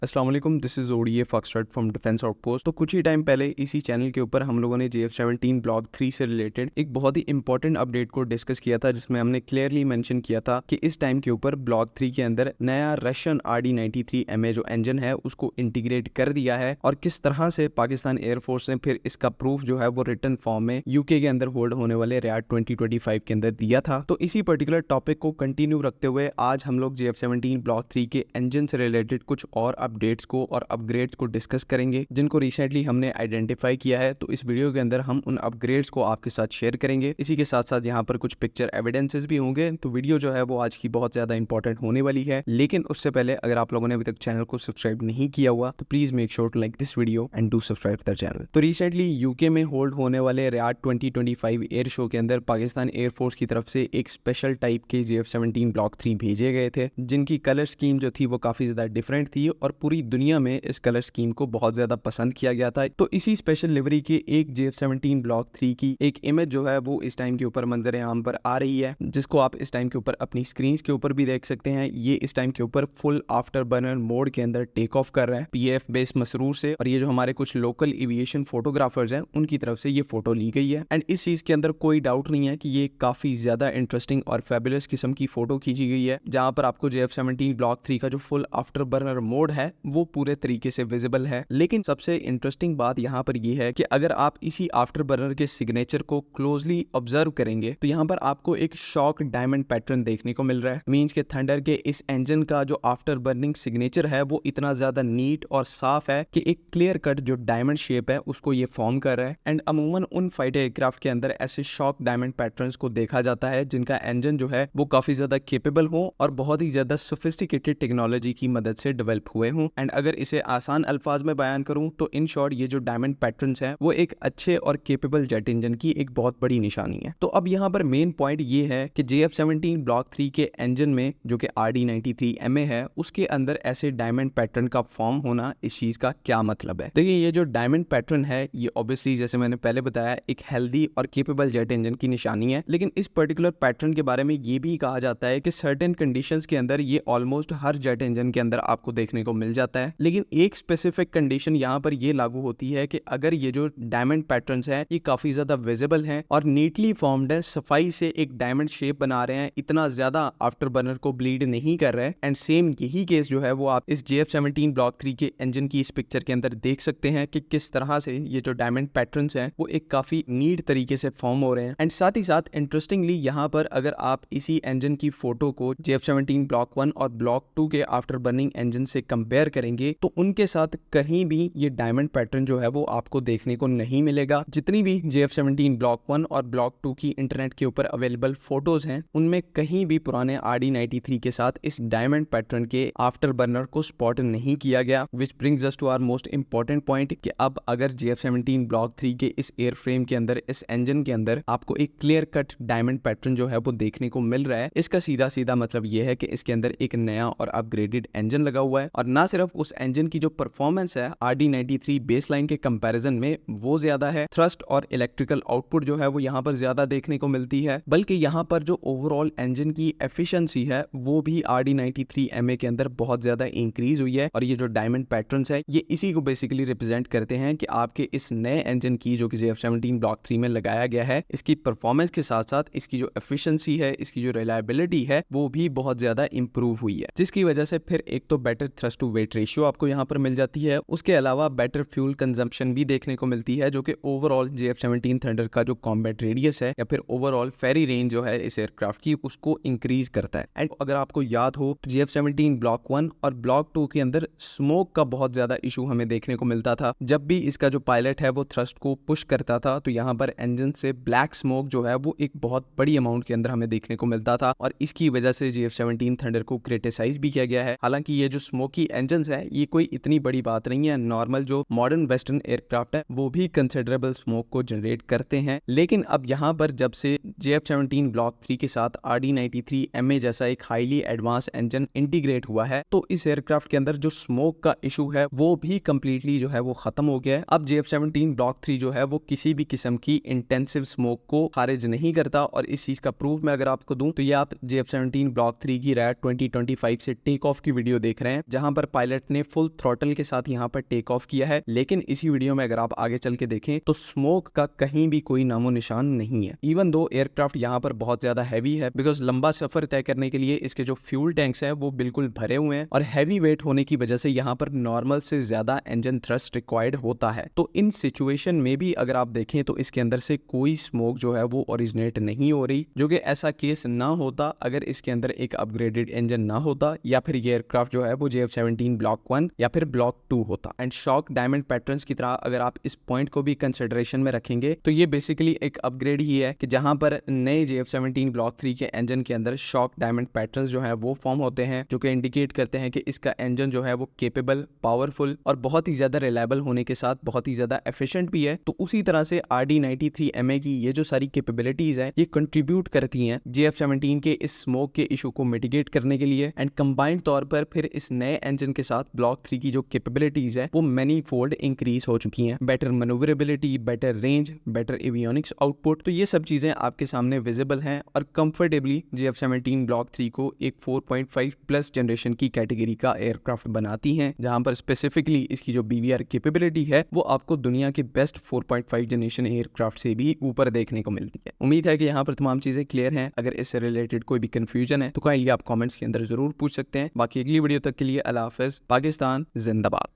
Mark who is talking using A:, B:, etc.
A: अस्सलाम वालेकुम, this is ODA foxtrot from defence outpost. तो कुछ ही टाइम पहले इसी चैनल के ऊपर हम लोगों ने JF-17 ब्लॉक 3 से रिलेटेड एक बहुत ही इंपॉर्टेंट अपडेट को डिस्कस किया था, जिसमें हमने क्लियरली मेंशन किया था कि इस टाइम के ऊपर ब्लॉक 3 के अंदर नया रशियन RD-93MA जो इंजन है उसको इंटीग्रेट कर दिया है और किस तरह से पाकिस्तान एयरफोर्स ने फिर इसका प्रूफ जो है वो रिटन फॉर्म में यूके के अंदर होल्ड होने वाले RIAT 2025 के अंदर दिया था। तो इसी पर्टिकुलर टॉपिक को कंटिन्यू रखते हुए आज हम लोग JF-17 ब्लॉक 3 के इंजन से रिलेटेड कुछ और अपडेट्स को और अपग्रेड्स को डिस्कस करेंगे, जिनको रिसेंटली हमने आइडेंटिफाई किया है। तो इस वीडियो के अंदर हम उन अपग्रेड्स को आपके साथ शेयर करेंगे। इसी के साथ साथ यहाँ पर कुछ पिक्चर एविडेंसेस भी होंगे। तो वीडियो जो है वो आज की बहुत ज्यादा इंपॉर्टेंट होने वाली है। लेकिन उससे पहले अगर आप लोगों ने अभी तक चैनल को सब्सक्राइब नहीं किया हुआ तो please make sure to like this video and do subscribe the channel. तो रिसेंटली यूके में होल्ड होने वाले RIAT 2025 एयर शो के अंदर पाकिस्तान एयरफोर्स की तरफ से एक स्पेशल टाइप के JF-17 ब्लॉक 3 भेजे गए थे, जिनकी कलर स्कीम जो थी वो काफी ज्यादा डिफरेंट थी और पूरी दुनिया में इस कलर स्कीम को बहुत ज्यादा पसंद किया गया था। तो इसी स्पेशल लिवरी के एक JF-17 ब्लॉक 3 की एक इमेज जो है वो इस टाइम के ऊपर मंजर आम पर आ रही है, जिसको आप इस टाइम के ऊपर अपनी स्क्रीन के ऊपर भी देख सकते हैं। ये इस टाइम के ऊपर फुल आफ्टर बर्नर मोड के अंदर टेक ऑफ कर रहा है PAF बेस मसरूर से, और ये जो हमारे कुछ लोकल एविएशन फोटोग्राफर्स हैं उनकी तरफ से ये फोटो ली गई है। एंड इस चीज के अंदर कोई डाउट नहीं है कि ये काफी ज्यादा इंटरेस्टिंग और फेबुलस किस्म की फोटो खींची गई है, जहां पर आपको JF-17 ब्लॉक 3 का जो फुल आफ्टर बर्नर मोड है वो पूरे तरीके से विजिबल है। लेकिन सबसे इंटरेस्टिंग बात यहाँ पर यह है कि अगर आप इसी आफ्टर बर्नर के सिग्नेचर को क्लोजली ऑब्जर्व करेंगे तो यहाँ पर आपको एक शॉक डायमंड पैटर्न देखने को मिल रहा है। मींस के थंडर के इस इंजन का जो आफ्टर बर्निंग सिग्नेचर है वो इतना ज्यादा नीट और साफ है कि एक क्लियर कट जो डायमंड शेप है उसको ये फॉर्म कर रहा है। एंड अमूमन उन फाइटर एयरक्राफ्ट के अंदर ऐसे शॉक डायमंड पैटर्न्स को देखा जाता है जिनका इंजन जो है वो काफी ज्यादा केपेबल हो और बहुत ही ज्यादा सोफिस्टिकेटेड टेक्नोलॉजी की मदद से डेवलप हुए हों। एंड अगर इसे आसान अल्फाज में बयान करूं तो इन शॉर्ट ये जो डायमंड पैटर्न्स हैं वो एक अच्छे और केपेबल जेट इंजन की एक बहुत बड़ी निशानी है। तो अब यहाँ पर मेन पॉइंट ये है कि JF-17 ब्लॉक 3 के इंजन में जो कि RD-93MA है उसके अंदर ऐसे डायमंड पैटर्न का फॉर्म होना, इस चीज का क्या मतलब है। देखिए, ये जो डायमंड पैटर्न है ये ऑब्वियसली जैसे मैंने पहले बताया एक हेल्दी और केपेबल जेट इंजन की निशानी है। लेकिन इस पर्टिकुलर पैटर्न के बारे में ये भी कहा जाता है कि सर्टेन कंडीशंस के अंदर ये ऑलमोस्ट हर जेट इंजन के अंदर आपको देखने को मिल जाता है। लेकिन एक स्पेसिफिक कंडीशन यहाँ पर ये लागू होती है कि अगर ये जो डायमंड पैटर्न्स हैं ये काफी ज्यादा विजिबल हैं और नीटली फॉर्म्ड है, सफाई से एक डायमंड शेप बना रहे हैं, इतना ज्यादा आफ्टर बर्नर को ब्लीड नहीं कर रहे हैं। एंड सेम यही केस जो है वो आप इस JF-17 ब्लॉक 3 के इंजन की इस पिक्चर के अंदर देख सकते हैं कि किस तरह से ये जो डायमंड पैटर्न्स हैं वो एक काफी नीट तरीके से फॉर्म हो रहे हैं। एंड साथ ही साथ इंटरेस्टिंगली यहाँ पर अगर आप इसी इंजन की फोटो को JF-17 ब्लॉक 1 और ब्लॉक 2 के आफ्टर बर्निंग इंजन से कंपेयर करेंगे तो उनके साथ कहीं भी ये डायमंड पैटर्न जो है वो आपको देखने को नहीं मिलेगा। जितनी भी JF-17 ब्लॉक 1 और ब्लॉक 2 की इंटरनेट के ऊपर अवेलेबल फोटोज हैं उनमें कहीं भी पुराने RD-93 के साथ इस डायमंड पैटर्न के आफ्टर बर्नर को स्पॉट नहीं किया गया। Which brings us to our most important point कि अब अगर JF-17 ब्लॉक 3 के इस एयरफ्रेम के अंदर, इस इंजन के अंदर आपको एक क्लियर कट डायमंड पैटर्न जो है वो देखने को मिल रहा है, इसका सीधा सीधा मतलब ये है कि इसके अंदर एक नया और अपग्रेडेड इंजन लगा हुआ है। और ना सिर्फ उस इंजन की जो परफॉर्मेंस है RD-93 बेसलाइन के कंपैरिजन में वो ज्यादा है, थ्रस्ट और इलेक्ट्रिकल आउटपुट जो है वो यहाँ पर ज्यादा देखने को मिलती है, बल्कि यहाँ पर जो ओवरऑल इंजन की एफिशिएंसी है वो भी RD-93MA के अंदर बहुत ज्यादा इंक्रीज हुई है। और ये जो डायमंड पैटर्न्स है ये इसी को बेसिकली रिप्रेजेंट करते हैं कि आपके इस नए इंजन की जो कि JF-17 ब्लॉक 3 में लगाया गया है, इसकी परफॉर्मेंस के साथ साथ इसकी जो एफिशिएंसी है, इसकी जो रिलायबिलिटी है वो भी बहुत ज्यादा इंप्रूव हुई है, जिसकी वजह से फिर एक तो better thrust to weight ratio आपको यहाँ पर मिल जाती है, उसके अलावा बेटर फ्यूल कंजम्पशन भी देखने को मिलती है, जो कि ओवरऑल JF-17 थंडर का जो कॉम्बैट रेडियस है या फिर ओवरऑल फेरी रेंज जो है इस एयरक्राफ्ट की उसको इंक्रीज करता है। एंड अगर आपको याद हो तो JF-17 ब्लॉक 1 और ब्लॉक 2 के अंदर स्मोक का बहुत ज्यादा इशू हमें देखने को मिलता था। जब भी इसका जो पायलट है वो थ्रस्ट को पुश करता था तो यहाँ पर इंजन से ब्लैक स्मोक जो है वो एक बहुत बड़ी अमाउंट के अंदर हमें देखने को मिलता था और इसकी वजह से JF-17 थंडर को क्रिटिसाइज भी किया गया है। हालांकि ये जो स्मोकी इंजन है ये कोई इतनी बड़ी बात नहीं है, नॉर्मल जो मॉडर्न वेस्टर्न एयरक्राफ्ट है वो भी कंसिडरेबल स्मोक को जनरेट करते हैं। लेकिन अब यहाँ पर जब से JF-17 ब्लॉक 3 के साथ RD-93MA जैसा एक हाईली एडवांस इंजन इंटीग्रेट हुआ है तो इस एयरक्राफ्ट के अंदर जो स्मोक का इशू है वो भी कंप्लीटली जो है वो खत्म हो गया है। अब JF-17 ब्लॉक 3 जो है वो किसी भी किस्म की इंटेंसिव स्मोक को खारिज नहीं करता और इस चीज का प्रूफ मैं अगर आपको दूं तो ये आप JF-17 ब्लॉक 3 की RIAT 2025 से टेक ऑफ की वीडियो देख रहे हैं, जहां पर पायलट ने फुल थ्रॉटल के साथ यहाँ पर टेक ऑफ किया है, लेकिन इसी वीडियो में अगर आप आगे चल के देखें तो स्मोक का कहीं भी कोई नामो निशान नहीं है। इवन दो एयरक्राफ्ट यहाँ पर बहुत ज्यादा हैवी है, बिकॉज लंबा सफर तय करने के लिए इसके जो फ्यूल टैंक्स है वो बिल्कुल भरे हुए हैं और हैवी वेट होने की वजह से यहाँ पर नॉर्मल से ज्यादा इंजन थ्रस्ट रिक्वायर्ड होता है। तो इन सिचुएशन में भी अगर आप देखें तो इसके अंदर से कोई स्मोक जो है वो ओरिजिनेट नहीं हो रही, जो कि ऐसा केस ना होता अगर इसके अंदर एक अपग्रेडेड इंजन ना होता या फिर ये एयरक्राफ्ट जो है वो JF-17 ब्लॉक 1 या फिर ब्लॉक 2 होता। एंड शॉक डायमंड पैटर्न्स की तरह अगर आप इस पॉइंट को भी कंसिडरेशन में रखेंगे तो ये बेसिकली एक अपग्रेड ही है कि जहां पर नए JF-17 ब्लॉक 3 के इंजन के अंदर शॉक डायमंड पैटर्न्स जो है वो फॉर्म होते हैं, जो कि इंडिकेट करते हैं कि इसका इंजन जो है वो केपेबल, पावरफुल और बहुत ही ज्यादा रिलायबल होने के साथ बहुत ही ज्यादा एफिशिएंट भी है। तो उसी तरह से RD-93MA की ये जो सारी कैपेबिलिटीज है ये कंट्रीब्यूट करती हैं JF-17 के इस स्मोक के इशू को मिटिगेट करने के लिए। एंड कंबाइंड तौर पर फिर इस नए इंजन के साथ ब्लॉक 3 की जो कैपेबिलिटीज है वो मैनी फोल्ड इंक्रीज हो चुकी हैं। Better manoeuvrability, better range, better avionics output, तो ये सब चीजें आपके सामने विजिबल हैं और कंफर्टेबली JF-17 ब्लॉक 3 को एक 4.5 प्लस जनरेशन की कैटेगरी का एयरक्राफ्ट बनाती हैं, जहां पर स्पेसिफिकली इसकी जो BVR कैपेबिलिटी है वो आपको दुनिया के बेस्ट 4.5 जनरेशन एयरक्राफ्ट से भी ऊपर देखने को मिलती है। उम्मीद है कि यहाँ पर तमाम चीजें क्लियर हैं। अगर इससे रिलेटेड कोई भी कंफ्यूजन है तो काइंडली आप कमेंट्स के अंदर जरूर पूछ सकते हैं। बाकी अगली वीडियो तक के लिए अल्लाह हाफिज। पाकिस्तान जिंदाबाद।